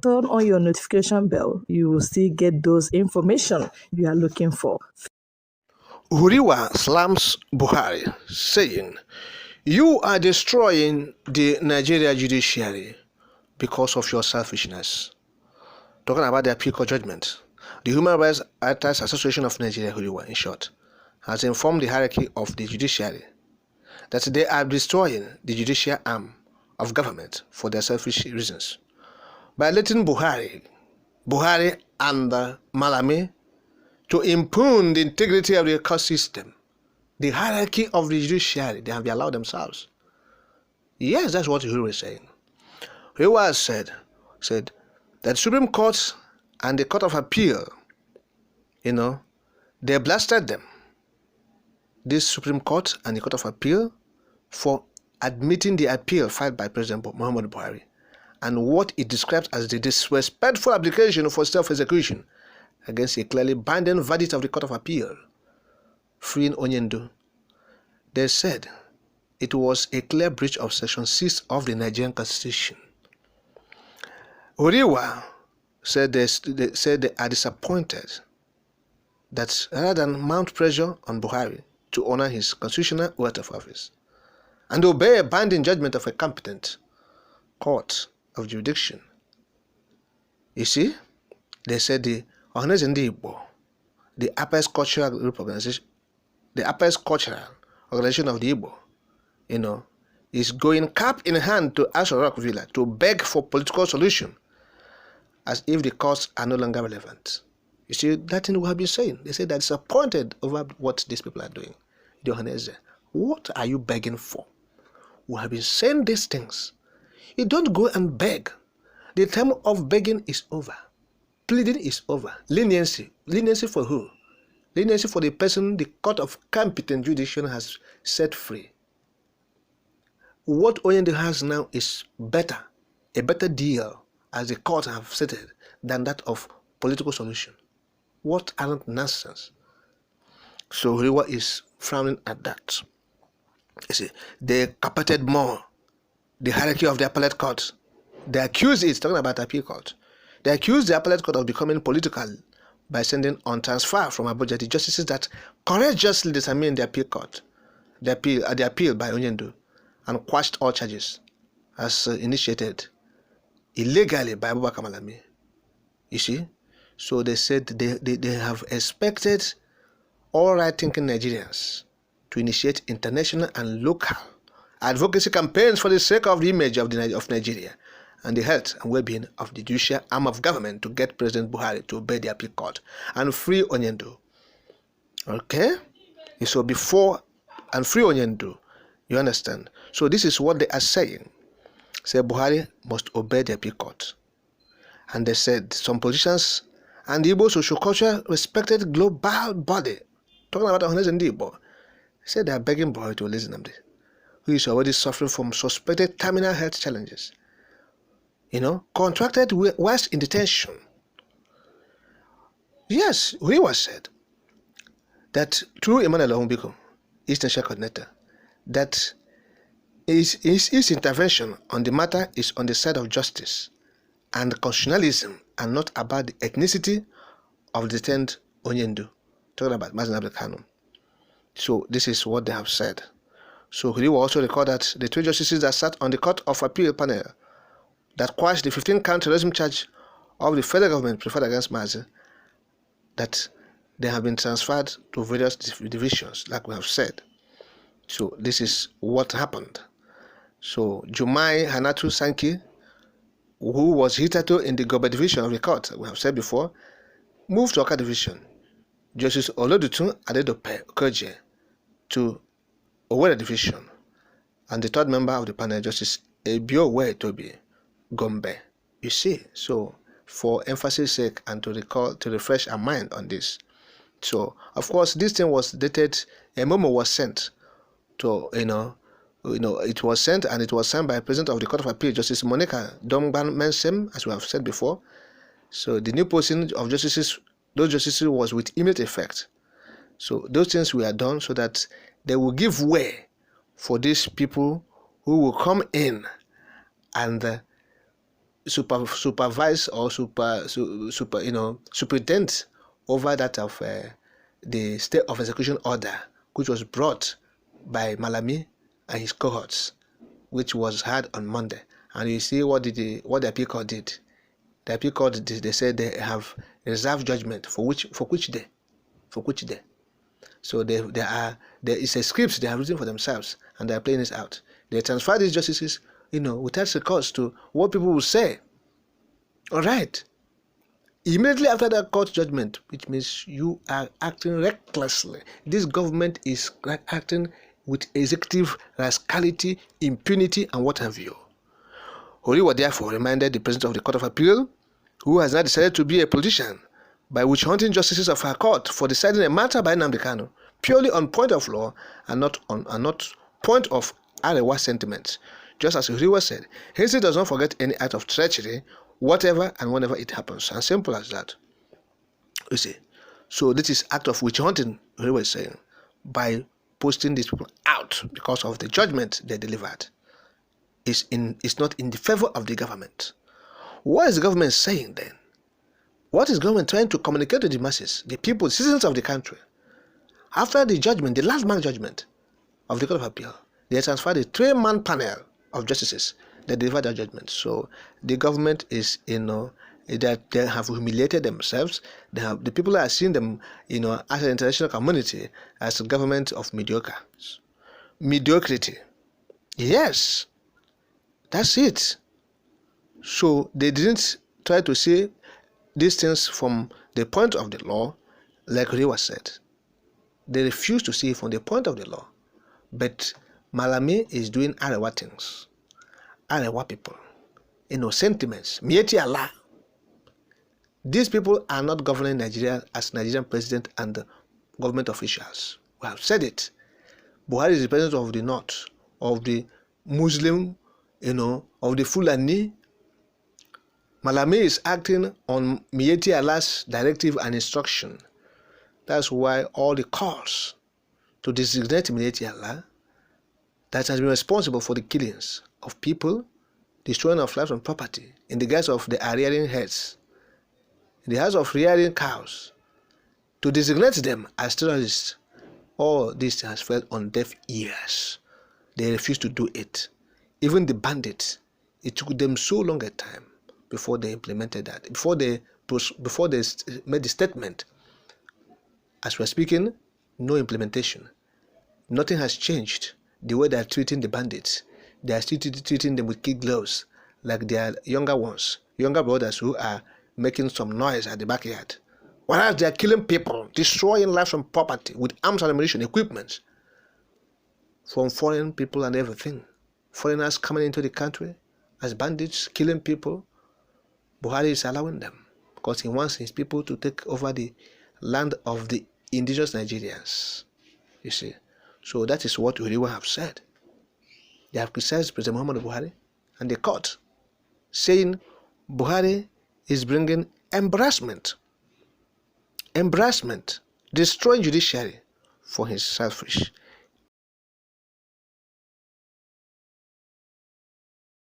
turn on your notification bell, you will still get those information you are looking for. Huriwa slams Buhari, saying, "You are destroying the Nigeria judiciary because of your selfishness." Talking about the appeal court judgment, the Human Rights Actors Association of Nigeria, Huriwa in short, has informed the hierarchy of the judiciary that they are destroying the judicial arm of government for their selfish reasons by letting Buhari and Malami to impugn the integrity of the court system. The hierarchy of the judiciary, they have allowed themselves. Yes, that's what Huriwa is saying. Huriwa said that Supreme Court and the Court of Appeal, they blasted them. This Supreme Court and the Court of Appeal for admitting the appeal filed by President Muhammadu Buhari and what it describes as the disrespectful application for self-execution against a clearly binding verdict of the Court of Appeal, freeing Onyendu. They said it was a clear breach of Section 6 of the Nigerian Constitution. Huriwa said they are disappointed that rather than mount pressure on Buhari to honor his constitutional oath of office and obey a binding judgment of a competent court of jurisdiction, you see, they said the Igbo, the Apex Cultural Group Organization, the Apex Cultural Organization of the Igbo, is going cap in hand to Aso Rock Villa to beg for political solution, as if the courts are no longer relevant. You see, that thing we have been saying. They say they're disappointed over what these people are doing. What are you begging for? We have been saying these things. You don't go and beg. The time of begging is over. Pleading is over. Leniency. Leniency for who? Leniency for the person the court of competent jurisdiction has set free. What Oyende has now is better. A better deal, as the court have stated, than that of political solution. What arrant nonsense. So Huriwa is frowning at that. You see, they carpeted more the hierarchy of the appellate court. They accuse it, talking about appeal court. They accuse the appellate court of becoming political by sending on transfer from Abuja the justices that courageously determined the appeal court, the appeal by Onyendu, and quashed all charges as initiated illegally by Abubakar Malami. You see? So they said they have expected all right-thinking Nigerians to initiate international and local advocacy campaigns for the sake of the image of Nigeria and the health and well-being of the judicial arm of government to get President Buhari to obey the appeal court and free Onyendu. Okay? So before and free Onyendu, you understand? So this is what they are saying. Say Buhari must obey the appeal court. And they said some politicians and the Igbo social culture respected global body, talking about Ohanes and the Igbo, said they are begging Buhari to release Nnamdi, who is already suffering from suspected terminal health challenges. Contracted whilst in detention. Yes, Huriwa said that through Emmanuel Ohumbiko, Eastern Share Coordinator, that his intervention on the matter is on the side of justice and constitutionalism and not about the ethnicity of the detained Onyendu. Talking about Mazen Abdel Kanu. So this is what they have said. So Huriwa also recalled that the 3 justices that sat on the Court of Appeal panel that quashed the 15-count terrorism charge of the federal government preferred against Mazen, that they have been transferred to various divisions, like we have said. So this is what happened. So Jumai Hanatu Sanki, who was hitherto in the Goba division of the court, we have said before, moved to Oka division. Justice Olodutun Adedope Okoje to Owerri division. And the third member of the panel, Justice Ebiowe Tobi Gombe. You see, so for emphasis sake and to refresh our mind on this. So, of course, this thing was dated, a memo was sent to, it was sent and it was signed by President of the Court of Appeal, Justice Monica Dongban Mensem, as we have said before. So the new posting of those justices was with immediate effect. So those things were done so that they will give way for these people who will come in and supervise or superintend over that of the state of execution order, which was brought by Malami and his cohorts, which was heard on Monday. And you see what the appeal court did. The appeal court, they said they have reserved judgment for which day. So there is a script they have written for themselves, and they are playing it out. They transfer these justices, without recourse to what people will say. All right. Immediately after that court judgment, which means you are acting recklessly. This government is acting with executive rascality, impunity, and what have you. Huriwa therefore reminded the President of the Court of Appeal, who has now decided to be a politician, by witch-hunting justices of her court for deciding a matter by Nnamdi Kanu purely on point of law and not point of Arewa sentiment. Just as Huriwa said, history does not forget any act of treachery, whatever and whenever it happens. And simple as that. You see. So this is act of witch-hunting, Huriwa is saying, by posting these people out because of the judgment they delivered. It's not in the favor of the government. What is the government saying then? What is government trying to communicate to the masses, the people, citizens of the country? After the judgment, the last man judgment of the Court of Appeal, they transferred a 3-man panel of justices that delivered their judgment. So the government is, that they have humiliated themselves. The people are seeing them, as an international community, as a government of mediocrity. Yes, that's it. So they didn't try to see these things from the point of the law, like Huriwa said. They refuse to see it from the point of the law. But Malami is doing Arewa things. Arewa people. Sentiments. Mieti Allah. These people are not governing Nigeria as Nigerian president and government officials. We have said it. Buhari is the president of the north, of the Muslim, of the Fulani. Malami is acting on Mieti Allah's directive and instruction. That's why all the calls to designate Mieti Allah that has been responsible for the killings of people, destroying of lives and property, in the guise of the rearing heads, in the house of rearing cows, to designate them as terrorists, all this has fell on deaf ears. They refuse to do it. Even the bandits, it took them so long a time before they implemented that, before they made the statement. As we're speaking, no implementation. Nothing has changed. The way they are treating the bandits, they are still treating them with kid gloves, like their younger brothers who are making some noise at the backyard. Whereas they are killing people, destroying lives and property with arms and ammunition, equipment from foreign people and everything. Foreigners coming into the country as bandits, killing people. Buhari is allowing them because he wants his people to take over the land of the indigenous Nigerians. You see. So that is what Huriwa have said. They have criticized President Muhammadu Buhari and the court, saying Buhari is bringing embarrassment, destroying judiciary for his selfish